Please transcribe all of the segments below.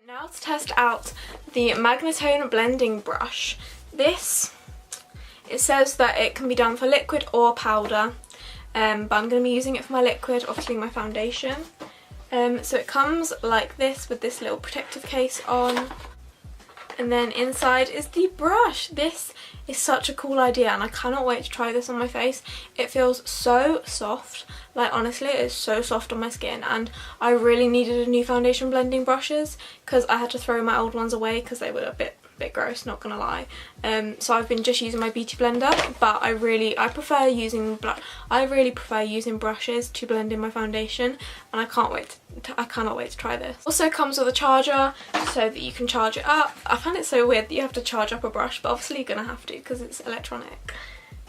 Now to test out the MAGNITONE blending brush. This, it says that it can be done for liquid or powder, but I'm going to be using it for my liquid, obviously my foundation. So it comes like this with this little protective case on, and then inside is the brush. This is such a cool idea and I cannot wait to try this on my face. It feels so soft, like honestly it is so soft on my skin, and I really needed a new foundation blending brushes because I had to throw my old ones away because they were a bit gross, not gonna lie. So I've been just using my beauty blender, but I really prefer using brushes to blend in my foundation, and I cannot wait to try this. Also comes with a charger so that you can charge it up. I find it so weird that you have to charge up a brush, but obviously you're gonna have to because it's electronic.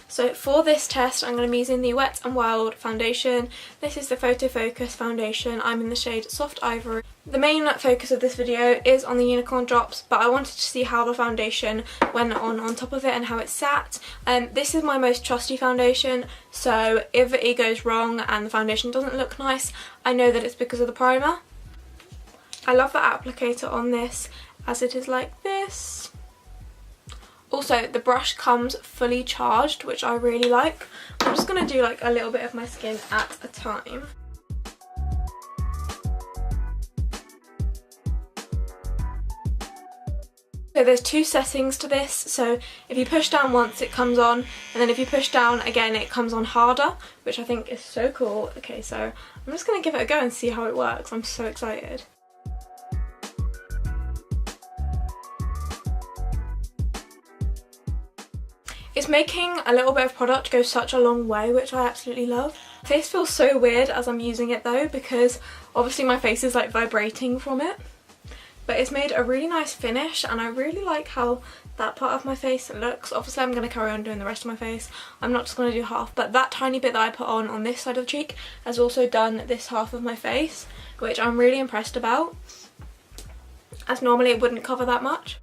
So for this test I'm going to be using the Wet n Wild foundation. This is the Photo Focus foundation. I'm in the shade Soft Ivory. The main focus of this video is on the unicorn drops, but I wanted to see how the foundation went on top of it and how it sat. This is my most trusty foundation, so if it goes wrong and the foundation doesn't look nice, I know that it's because of the primer. I love the applicator on this as it is like this. Also, the brush comes fully charged, which I really like. I'm just going to do like a little bit of my skin at a time. So there's two settings to this, so if you push down once it comes on, and then if you push down again it comes on harder, which I think is so cool. Okay, so I'm just going to give it a go and see how it works. I'm so excited. It's making a little bit of product go such a long way, which I absolutely love. My face feels so weird as I'm using it though, because obviously my face is like vibrating from it. But it's made a really nice finish and I really like how that part of my face looks. Obviously I'm going to carry on doing the rest of my face. I'm not just going to do half, but that tiny bit that I put on this side of the cheek has also done this half of my face, which I'm really impressed about, as normally it wouldn't cover that much.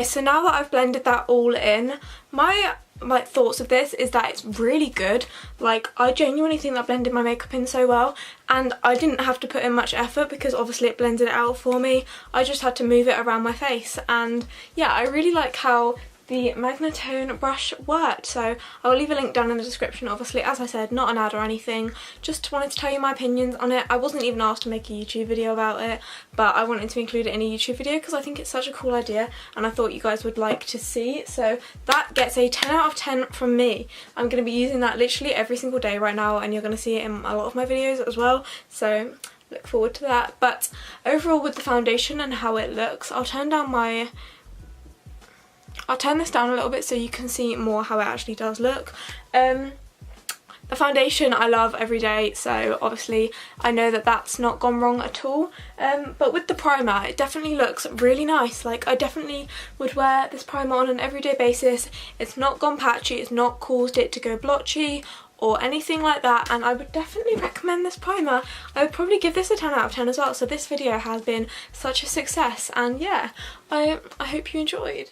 So now that I've blended that all in, my thoughts of this is that it's really good. Like, I genuinely think that blended my makeup in so well, and I didn't have to put in much effort because obviously it blended it out for me. I just had to move it around my face, and yeah, I really like how the MAGNITONE brush worked. So I will leave a link down in the description. Obviously, as I said, not an ad or anything, just wanted to tell you my opinions on it. I wasn't even asked to make a YouTube video about it, but I wanted to include it in a YouTube video because I think it's such a cool idea and I thought you guys would like to see. So that gets a 10 out of 10 from me. I'm going to be using that literally every single day right now, and you're going to see it in a lot of my videos as well, so look forward to that. But overall with the foundation and how it looks, I'll turn this down a little bit so you can see more how it actually does look. The foundation I love every day, so obviously I know that that's not gone wrong at all. But with the primer, it definitely looks really nice. Like, I definitely would wear this primer on an everyday basis. It's not gone patchy, it's not caused it to go blotchy or anything like that, and I would definitely recommend this primer. I would probably give this a 10 out of 10 as well. So this video has been such a success, and yeah, I hope you enjoyed.